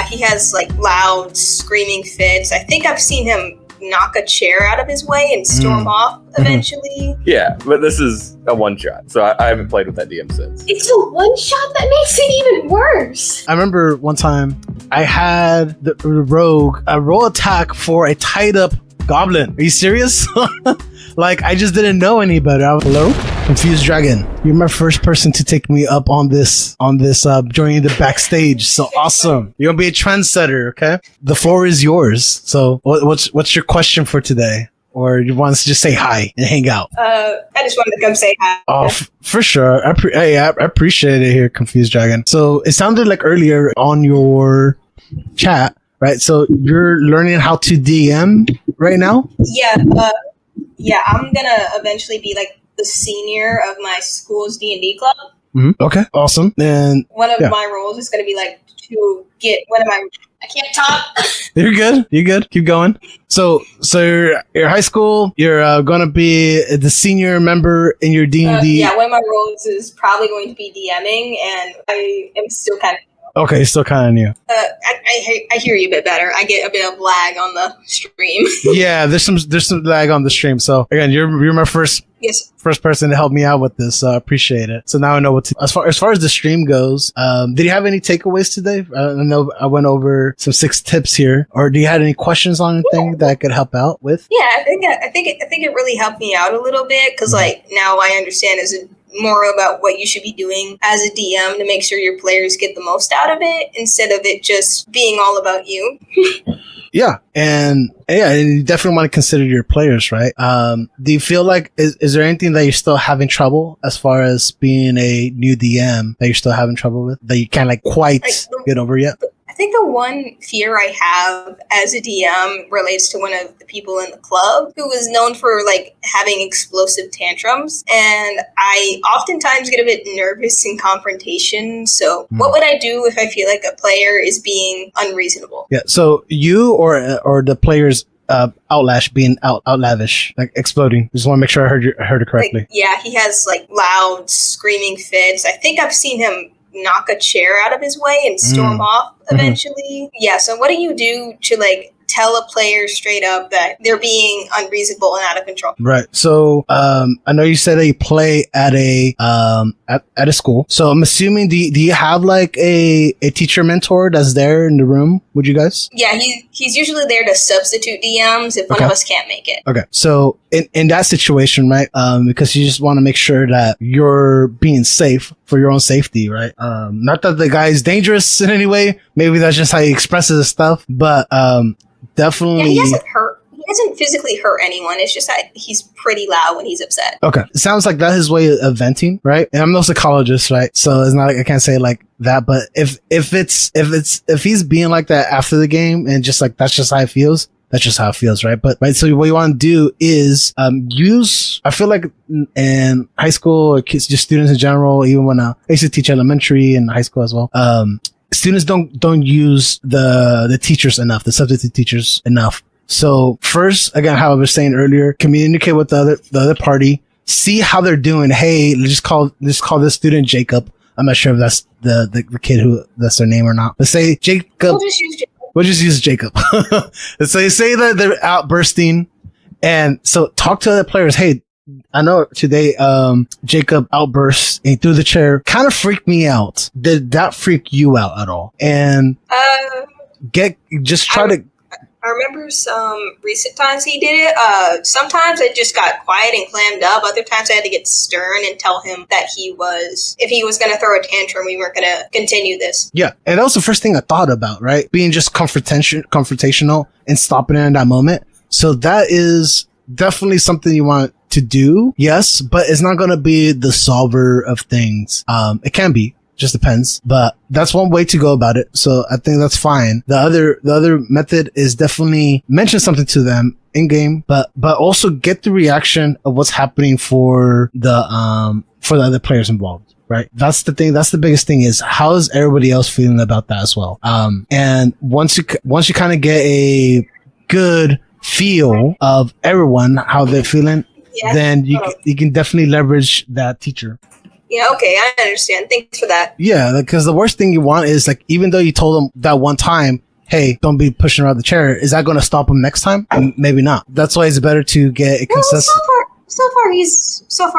yeah, he has like loud screaming fits. I think I've seen him knock a chair out of his way and storm off eventually. Yeah, but this is a one shot, so I haven't played with that DM since. It's a one shot that makes it even worse. I remember one time I had the rogue roll attack for a tied up goblin. Are you serious? Like, I just didn't know any better. I was, hello? Confused Dragon. You're my first person to take me up on this, joining the backstage. So awesome. You're gonna be a trendsetter, okay? The floor is yours. So what's your question for today? Or you want to just say hi and hang out? I just wanted to come say hi. Oh, for sure. I appreciate it here, Confused Dragon. So it sounded like earlier on your chat, right? So you're learning how to DM right now? Yeah, I'm gonna eventually be like the senior of my school's D&D club. Okay, awesome. And one of my roles is gonna be like to get I can't talk. You're good. Keep going. So you're high school. You're gonna be the senior member in your D&D. Yeah, one of my roles is probably going to be DMing, and I am still kind of. Okay, still kind of new. I hear you a bit better. I get a bit of lag on the stream. Yeah, there's some lag on the stream. So again, you're my first person to help me out with this. So I appreciate it. So now I know what to. As far as the stream goes, did you have any takeaways today? I know I went over some 6 tips here. Or do you have any questions on anything that I could help out with? Yeah, I think it really helped me out a little bit because like now I understand more about what you should be doing as a DM to make sure your players get the most out of it instead of it just being all about you. Yeah, and you definitely want to consider your players, right? Do you feel like is there anything that you're still having trouble as far as being a new DM that you're still having trouble with that you can't quite get over yet? I think the one fear I have as a DM relates to one of the people in the club who is known for having explosive tantrums, and I oftentimes get a bit nervous in confrontation. So what would I do if I feel like a player is being unreasonable? Yeah, so you or the players outlash being outlavish, exploding. Just want to make sure I heard it correctly. Yeah, he has loud screaming fits. I think I've seen him knock a chair out of his way and storm off eventually. Yeah, so what do you do to tell a player straight up that they're being unreasonable and out of control? Right. So I know you said that you play at a school. So I'm assuming do you have a teacher mentor that's there in the room with you guys? Yeah, he's usually there to substitute DMs if one of us can't make it. Okay. So in that situation, right? Because you just want to make sure that you're being safe for your own safety, right? Not that the guy is dangerous in any way. Maybe that's just how he expresses his stuff, but definitely. Yeah, he hasn't physically hurt anyone. It's just that he's pretty loud when he's upset. Okay. It sounds like that's his way of venting, right? And I'm no psychologist, right? So it's not I can't say that, but if he's being like that after the game and just that's just how it feels. That's just how it feels, right? But right, so what you want to do is I feel like in high school or kids, just students in general, even when I used to teach elementary and high school as well, students don't use the teachers enough, the substitute teachers enough. So first, again, how I was saying earlier, communicate with the other party, see how they're doing. Hey, let's just call this student Jacob. I'm not sure if that's the kid who that's their name or not. But say Jacob. We'll just use Jacob. So you say that they're outbursting, and so talk to other players. Hey, I know today Jacob outbursts and he threw the chair. Kind of freaked me out. Did that freak you out at all? And I remember some recent times he did it. Sometimes I just got quiet and clammed up. Other times I had to get stern and tell him that if he was going to throw a tantrum, we weren't going to continue this. Yeah. And that was the first thing I thought about, right? Being just confrontational and stopping it in that moment. So that is definitely something you want to do. Yes, but it's not going to be the solver of things. It can be. Just depends, but that's one way to go about it. So I think that's fine. The other method is definitely mention something to them in game, but also get the reaction of what's happening for the other players involved. Right. That's the thing. That's the biggest thing is how is everybody else feeling about that as well. And once you kind of get a good feel of everyone, how they're feeling, then you can definitely leverage that teacher. Yeah, okay, I understand. Thanks for that. Yeah, because the worst thing you want is like, even though you told him that one time, hey, don't be pushing around the chair, is that going to stop him next time? Maybe not. That's why it's better to get a consensus. So far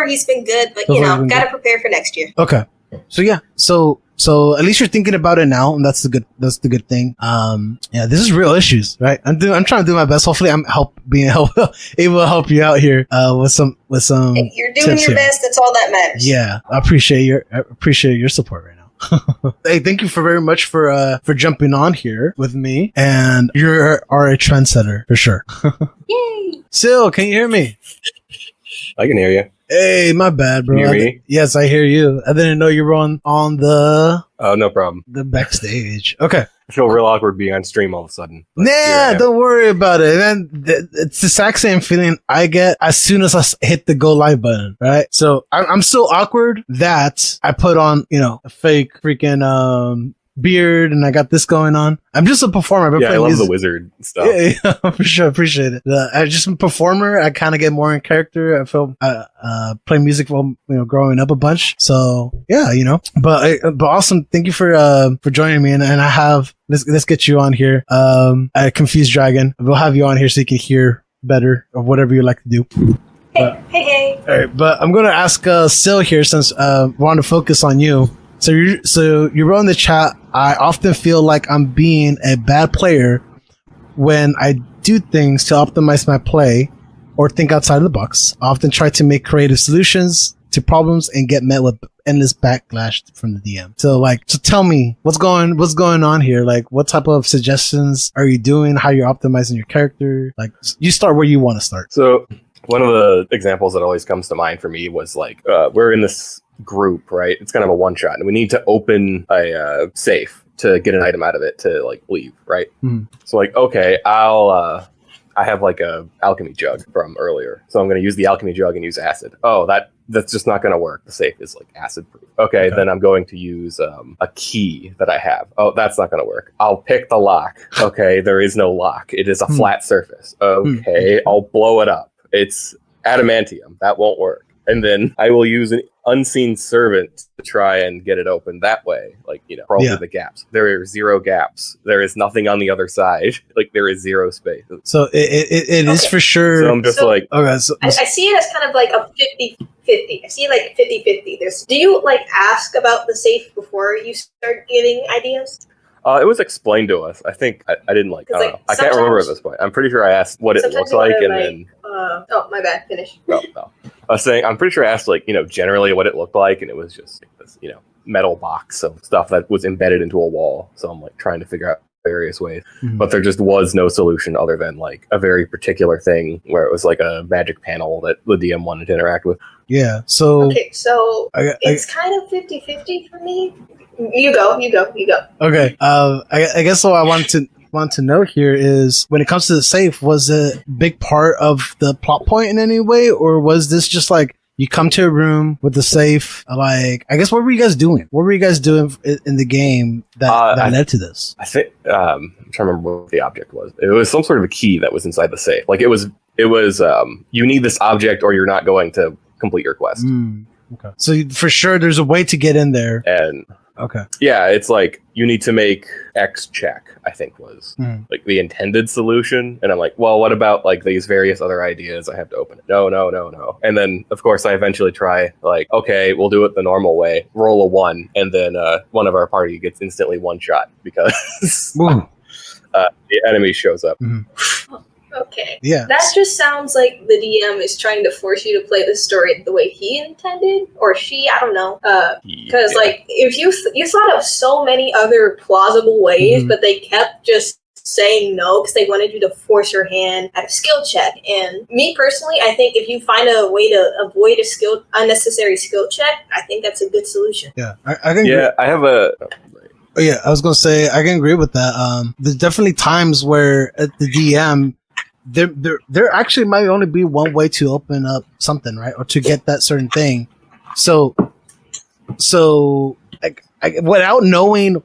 he's been good, but gotta prepare for next year. Okay. So yeah, so at least you're thinking about it now, and that's the good thing. Yeah, this is real issues, right? I'm trying to do my best. Hopefully, I'm able to help you out here with some. Hey, you're doing your best. That's all that matters. Yeah, I appreciate your support right now. Hey, thank you very much for jumping on here with me, and you are a trendsetter for sure. Yay! Sil, can you hear me? I can hear you. Hey, my bad, bro. Can you hear me? Yes, I hear you. I didn't know you were on the Oh, no problem. the backstage. Okay. I feel real awkward being on stream all of a sudden. Nah, don't worry about it. Man, it's the exact same feeling I get as soon as I hit the go live button, right? So I'm so awkward that I put on, a fake freaking beard, and I got this going on. I'm just a performer. I love the wizard stuff. Yeah, for sure. Appreciate it. I'm just a performer. I kind of get more in character. I feel play music while growing up a bunch. So yeah, But awesome. Thank you for joining me. And I have let's get you on here. I Confused Dragon. We'll have you on here so you can hear better of whatever you like to do. Hey. All right, but I'm gonna ask Sil here, since we want to focus on you. So you wrote in the chat, I often feel like I'm being a bad player when I do things to optimize my play or think outside of the box. I often try to make creative solutions to problems and get met with endless backlash from the DM. So tell me what's going on here. Like, what type of suggestions are you doing? How you're optimizing your character? Like, you start where you want to start. So one of the examples that always comes to mind for me was we're in this group, right? It's kind of a one shot, and we need to open a safe to get an item out of it to leave, right? So okay, I have a alchemy jug from earlier, so I'm going to use the alchemy jug and use acid. Oh, that's just not going to work. The safe is acid proof. Okay, then I'm going to use a key that I have. Oh, that's not going to work. I'll pick the lock. Okay, there is no lock. It is a flat surface. Okay, I'll blow it up. It's adamantium. That won't work. And then I will use an unseen servant to try and get it open that way. Crawl through the gaps. There are 0 gaps. There is nothing on the other side. There is 0 space. So it is for sure. So I'm just okay, so I see it as kind of a 50-50. I see it 50-50. Do you ask about the safe before you start giving ideas? It was explained to us. I think I didn't I don't know. I can't remember at this point. I'm pretty sure I asked what it looked like, and then. Oh, my bad. Finish. No. I was saying I'm pretty sure I asked generally what it looked like, and it was just this metal box of stuff that was embedded into a wall. So I'm trying to figure out various ways, but there just was no solution other than a very particular thing where it was a magic panel that the DM wanted to interact with. Yeah. So okay, so it's kind of 50-50 for me. You go. Okay. I guess what I want to know here is, when it comes to the safe, was it a big part of the plot point in any way, or was this just you come to a room with the safe? I guess, what were you guys doing? What were you guys doing in the game that led to this? I think I'm trying to remember what the object was. It was some sort of a key that was inside the safe. It was you need this object or you're not going to complete your quest. Okay. So for sure there's a way to get in there. And okay. Yeah, it's you need to make X check, I think was the intended solution. And I'm well, what about these various other ideas? I have to open it. No. And then of course I eventually try okay, we'll do it the normal way. Roll a 1, and then one of our party gets instantly one shot because the enemy shows up. Okay. Yeah. That just sounds like the DM is trying to force you to play the story the way he intended, or she. I don't know. Because if you thought of so many other plausible ways, but they kept just saying no because they wanted you to force your hand at a skill check. And me personally, I think if you find a way to avoid a unnecessary skill check, I think that's a good solution. Yeah, I can. Yeah, I have a. Yeah, I was gonna say I can agree with that. There's definitely times where at the DM. There actually might only be one way to open up something, right? Or to get that certain thing. So without knowing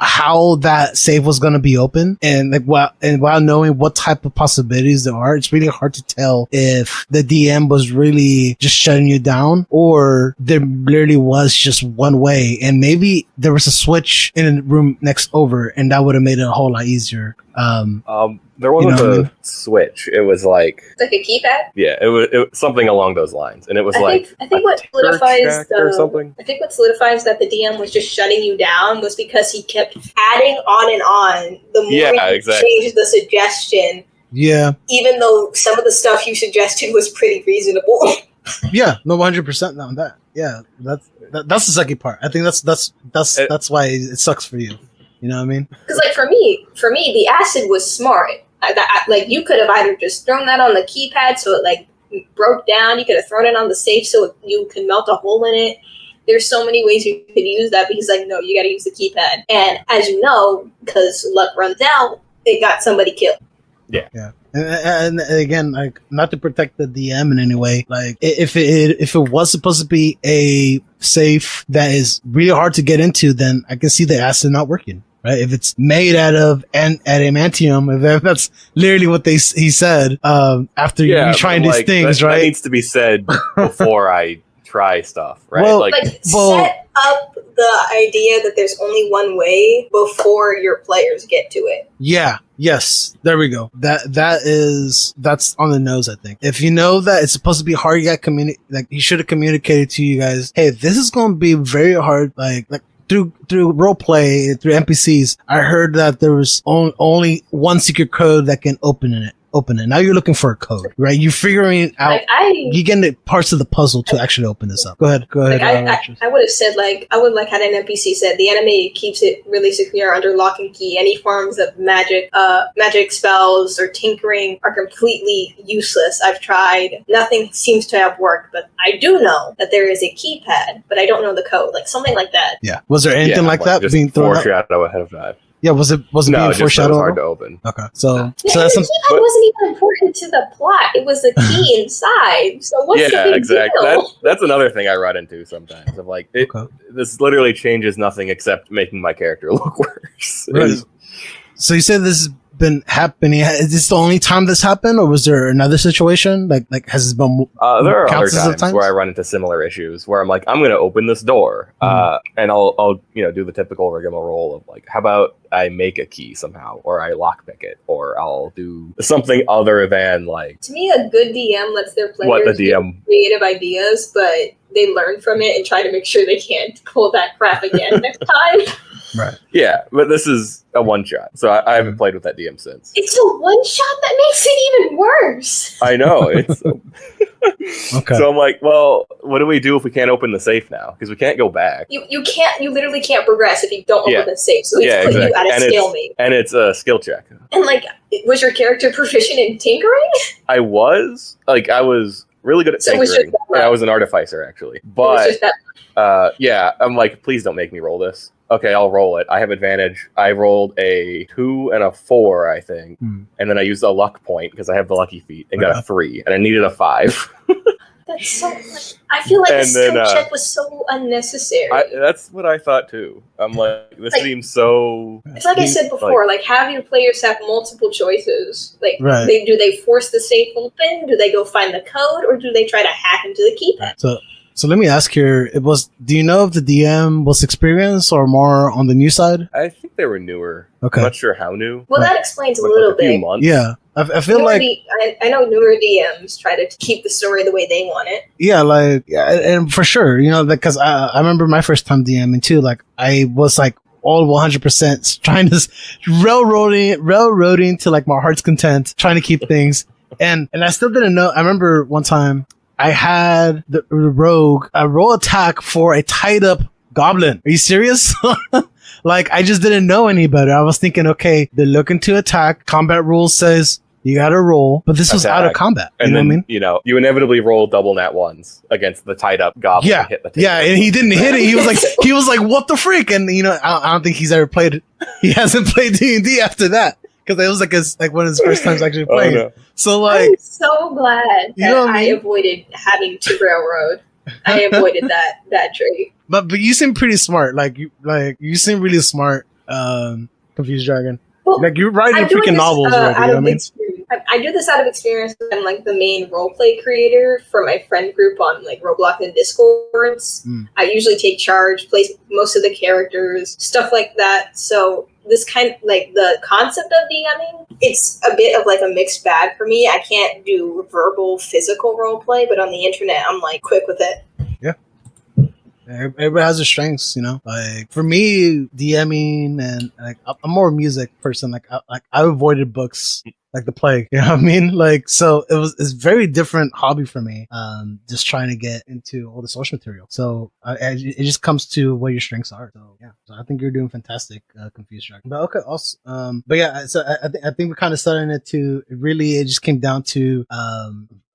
how that save was going to be open, and like while knowing what type of possibilities there are, it's really hard to tell if the DM was really just shutting you down or there literally was just one way, and maybe there was a switch in the room next over, and that would have made it a whole lot easier. There wasn't a switch. It was like a keypad. Yeah, it was something along those lines, and it was I think what solidifies that the DM was just shutting you down was because he kept adding on and on. The more you changed the suggestion, even though some of the stuff you suggested was pretty reasonable. Yeah, no, 100% on that. Yeah, that's the sucky part. I think that's why it sucks for you. You know what I mean? Because like for me, the acid was smart. Like you could have either just thrown that on the keypad so it like broke down. You could have thrown it on the safe so you could melt a hole in it. There's so many ways you could use that, but he's like, no, you got to use the keypad. And as you know, because luck runs out, it got somebody killed. Yeah. And again, like, not to protect the DM in any way, like if it was supposed to be a safe that is really hard to get into, then I can see the acid not working. Right? If it's made out of adamantium, if that's literally what he said, after you trying these things, right? That needs to be said before I try stuff, right? Well, set up the idea that there's only one way before your players get to it. Yeah. Yes. There we go. That's on the nose, I think. If you know that it's supposed to be hard, like he should have communicated to you guys, hey, this is going to be very hard, like through role play, through NPCs, I heard that there was only one secret code that can open it. Now you're looking for a code, right? You're figuring out, you getting parts of the puzzle to actually open this up. Go ahead. I would have said, I would had an NPC said, the enemy keeps it really secure under lock and key. Any forms of magic spells or tinkering are completely useless. I've tried. Nothing seems to have worked, but I do know that there is a keypad, but I don't know the code. Like something like that. Yeah. Was there anything like that being thrown foreshadow ahead of time? Yeah, was it being foreshadowed? It was hard to open. Okay, so the keypad wasn't even important to the plot. It was the key inside. So what's the big deal? That's another thing I run into sometimes. Of like, this literally changes nothing except making my character look worse. Right. So you said this has been happening. Is this the only time this happened, or was there another situation? Like has it been? There are other times where I run into similar issues where I'm like, I'm going to open this door, and I'll do the typical rigmarole of like, how about I make a key somehow, or I lockpick it, or I'll do something other than like. To me, a good DM lets their players get creative ideas, but they learn from it and try to make sure they can't pull that crap again next time. Right. Yeah, but this is a one shot, so I haven't played with that DM since. It's a one shot that makes it even worse. I know. It's okay. So I'm like, well, what do we do if we can't open the safe now? Because we can't go back. You literally can't progress if you don't open the safe. So it's putting you at a stalemate. And it's a skill check. And like, was your character proficient in tinkering? I was really good at tinkering. I was an artificer actually, but I'm like, please don't make me roll this. Okay, I'll roll it. I have advantage. I rolled a 2 and a 4, I think. And then I used a luck point because I have the lucky feat and got a 3. And I needed a 5. That's so I feel like the skill check was so unnecessary. That's what I thought too. I'm like, this seems so... It's like I said before, like have your players have multiple choices. Like, do they force the safe open? Do they go find the code? Or do they try to hack into the keypad? So let me ask here, do you know if the DM was experienced or more on the new side? I think they were newer. Okay. I'm not sure how new. Well, that explains a little bit. A few months. Yeah. I feel I know newer DMs try to keep the story the way they want it. Yeah, and for sure, because I remember my first time DMing too, like I was like all 100% trying to railroading to like my heart's content, trying to keep things. And I still didn't know. I remember one time I had the rogue a roll attack for a tied up goblin. Are you serious? Like I just didn't know any better. I was thinking, okay, they're looking to attack. Combat rules says you gotta roll, but this was out of combat. You know what I mean? You inevitably roll double nat ones agast the tied up goblin. Yeah, hit the table. And he didn't hit it. He was like, what the freak? And I don't think he's ever played it. He hasn't played D&D after that. Because it was like one of his first times actually playing. No. So like, I'm so glad that I avoided having to railroad. I avoided that trait. But you seem pretty smart. Like you seem really smart. Confused Dragon. Well, Like you're writing I'm doing freaking this, novels already. out You know what I of mean? experience. I do this out of experience. I'm like the main roleplay creator for my friend group on like Roblox and Discords. I usually take charge, play most of the characters, stuff like that. So this kind like the concept of DMing, it's a bit of like a mixed bag for me. I can't do verbal, physical roleplay, but on the internet, I'm like quick with it. Yeah. Everybody has their strengths, you know. Like for me, DMing and like I'm more a music person. Like I avoided books like the plague. You know what I mean? Like so it's very different hobby for me. Just trying to get into all the source material. So it just comes to what your strengths are. So yeah, so I think you're doing fantastic, Confused Dragon. But okay, also, but yeah, so I think we're kind of starting it to really. It just came down to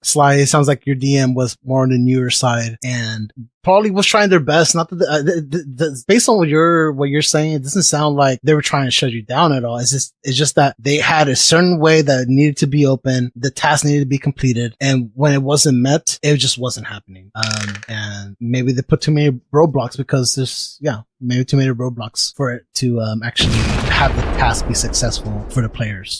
Sly. It sounds like your DM was more on the newer side and probably was trying their best. Not that based on what you're saying, it doesn't sound like they were trying to shut you down at all. It's just that they had a certain way that needed to be open. The task needed to be completed, and when it wasn't met, it just wasn't happening. And maybe they put too many roadblocks because maybe too many roadblocks for it to actually have the task be successful for the players.